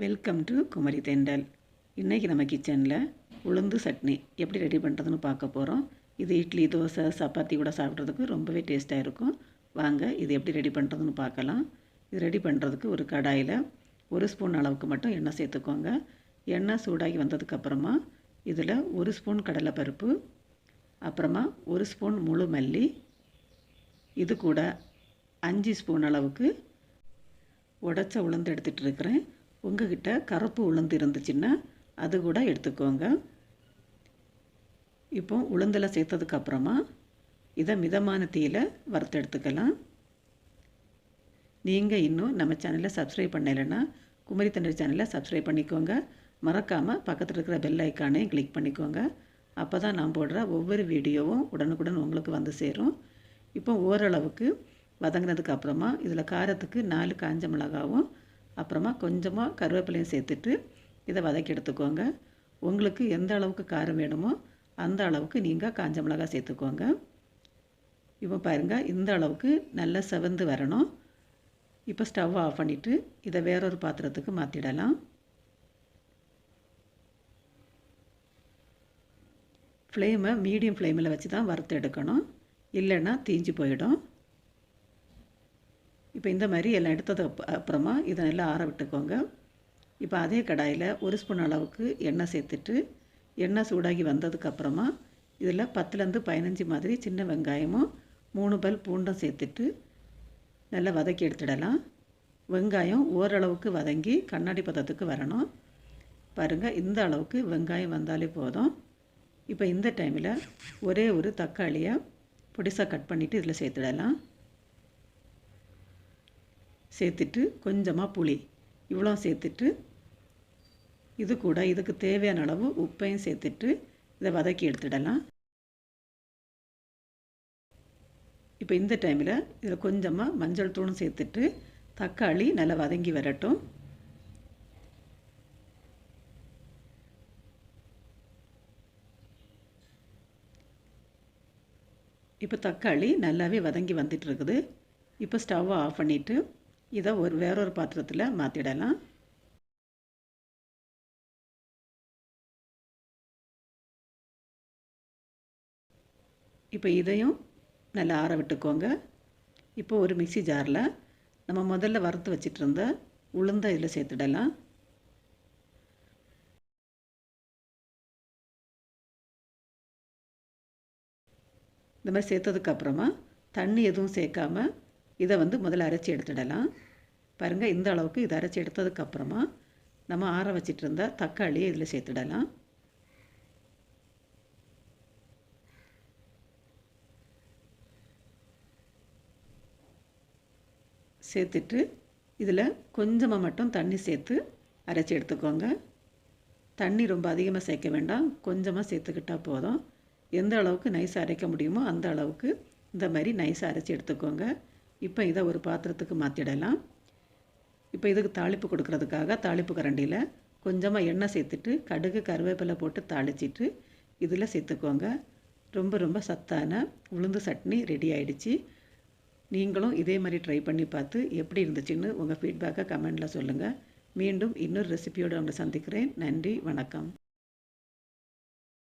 Welcome to Kumari தெண்டல். இன்றைக்கி நம்ம கிச்சனில் உளுந்து சட்னி எப்படி ரெடி பண்ணுறதுன்னு பார்க்க போகிறோம். இது இட்லி, தோசை, சப்பாத்தி கூட சாப்பிட்றதுக்கு ரொம்பவே டேஸ்ட்டாக இருக்கும். வாங்க இது எப்படி ரெடி பண்ணுறதுன்னு பார்க்கலாம். இது ரெடி பண்ணுறதுக்கு ஒரு கடாயில் 1 ஸ்பூன் அளவுக்கு மட்டும் எண்ணெய் சேர்த்துக்கோங்க. எண்ணெய் சூடாகி வந்ததுக்கப்புறமா இதில் 1 ஸ்பூன் கடலைப்பருப்பு, அப்புறமா 1 ஸ்பூன் முழு மல்லி, இது கூட 5 ஸ்பூன் அளவுக்கு உடச்ச உளுந்து எடுத்துகிட்டு இருக்கிறேன். உங்ககிட்ட கருப்பு உளுந்து இருந்துச்சுன்னா அது கூட எடுத்துக்கோங்க. இப்போ உளுந்தில் சேர்த்ததுக்கப்புறமா இதை மிதமான தீயில் வறுத்து எடுத்துக்கலாம். நீங்கள் இன்னும் நம்ம சேனலை சப்ஸ்கிரைப் பண்ணலைன்னா குமரி தெண்டல் சேனலை சப்ஸ்கிரைப் பண்ணிக்கோங்க. மறக்காமல் பக்கத்தில் இருக்கிற பெல் ஐக்கானையும் கிளிக் பண்ணிக்கோங்க. அப்போ தான் நான் போடுற ஒவ்வொரு வீடியோவும் உடனுக்குடன் உங்களுக்கு வந்து சேரும். இப்போ ஓரளவுக்கு வதங்கினதுக்கப்புறமா இதில் காரத்துக்கு 4 காஞ்ச மிளகாவும் அப்புறமா கொஞ்சமாக கருவேப்பிலையும் சேர்த்துட்டு இதை வதக்கி எடுத்துக்கோங்க. உங்களுக்கு எந்த அளவுக்கு காரம் வேணுமோ அந்த அளவுக்கு நீங்கள் காஞ்ச மிளகாய் சேர்த்துக்கோங்க. இப்போ பாருங்கள், இந்த அளவுக்கு நல்லா செவந்து வரணும். இப்போ ஸ்டவ் ஆஃப் பண்ணிவிட்டு இதை வேறொரு பாத்திரத்துக்கு மாற்றிடலாம். ஃப்ளேமை மீடியம் ஃப்ளேமில் வச்சு தான் வறுத்து எடுக்கணும், இல்லைன்னா தீஞ்சு போயிடும். இப்போ இந்த மாதிரி எல்லாம் எடுத்தது அப்புறமா இதை நல்லா ஆற விட்டுக்கோங்க. இப்போ அதே கடாயில் 1 ஸ்பூன் அளவுக்கு எண்ணெய் சேர்த்துட்டு எண்ணெய் சூடாகி வந்ததுக்கப்புறமா இதில் 10லேருந்து 15 மாதிரி சின்ன வெங்காயமும் 3 பல் பூண்டும் சேர்த்துட்டு நல்லா வதக்கி எடுத்துடலாம். வெங்காயம் ஓரளவுக்கு வதங்கி கண்ணாடி பதத்துக்கு வரணும். பாருங்கள், இந்த அளவுக்கு வெங்காயம் வந்தாலே போதும். இப்போ இந்த டைமில் ஒரே ஒரு தக்காளியை பொடிசாக கட் பண்ணிவிட்டு இதில் சேர்த்துடலாம். சேர்த்துட்டு கொஞ்சமாக புளி இவ்வளோ சேர்த்துட்டு இது கூட இதுக்கு தேவையான அளவு உப்பையும் சேர்த்துட்டு இதை வதக்கி எடுத்துடலாம். இப்போ இந்த டைமில் இதில் கொஞ்சமாக மஞ்சள் தூளும் சேர்த்துட்டு தக்காளி நல்லா வதங்கி வரட்டும். இப்போ தக்காளி நல்லாவே வதங்கி வந்துட்டு இருக்குது. இப்போ ஸ்டவ்வை ஆஃப் பண்ணிவிட்டு இதை வேறொரு பாத்திரத்தில் மாற்றிடலாம். இப்போ இதையும் நல்லா ஆற விட்டுக்கோங்க. இப்போ ஒரு மிக்ஸி ஜாரில் நம்ம முதல்ல வறுத்து வச்சிட்டு இருந்த உளுந்தை இதில் சேர்த்துடலாம். இந்த மாதிரி சேர்த்ததுக்கப்புறமா தண்ணி எதுவும் சேர்க்காமல் இதை முதல்ல அரைச்சி எடுத்துடலாம். பாருங்கள், இந்த அளவுக்கு இதை அரைச்சி எடுத்ததுக்கப்புறமா நம்ம ஆற வச்சிட்டு இருந்த தக்காளியை இதில் சேர்த்துடலாம். சேர்த்துட்டு இதில் கொஞ்சமாக மட்டும் தண்ணி சேர்த்து அரைச்சி எடுத்துக்கோங்க. தண்ணி ரொம்ப அதிகமாக சேர்க்க வேண்டாம், கொஞ்சமாக சேர்த்துக்கிட்டால் போதும். எந்த அளவுக்கு நைஸாக அரைக்க முடியுமோ அந்த அளவுக்கு இந்த மாதிரி நைஸாக அரைச்சி எடுத்துக்கோங்க. இப்போ இதை ஒரு பாத்திரத்துக்கு மாற்றிடலாம். இப்போ இதுக்கு தாளிப்பு கொடுக்கறதுக்காக தாளிப்பு கரண்டியில் கொஞ்சமாக எண்ணெய் சேர்த்துட்டு கடுகு கருவேப்பிலை போட்டு தாளிச்சிட்டு இதில் சேர்த்துக்கோங்க. ரொம்ப ரொம்ப சத்தான உளுந்து சட்னி ரெடி ஆகிடுச்சு. நீங்களும் இதே மாதிரி ட்ரை பண்ணி பார்த்து எப்படி இருந்துச்சுன்னு உங்கள் ஃபீட்பேக்கை கமெண்டில் சொல்லுங்கள். மீண்டும் இன்னொரு ரெசிபியோடு உங்களை சந்திக்கிறேன். நன்றி, வணக்கம்.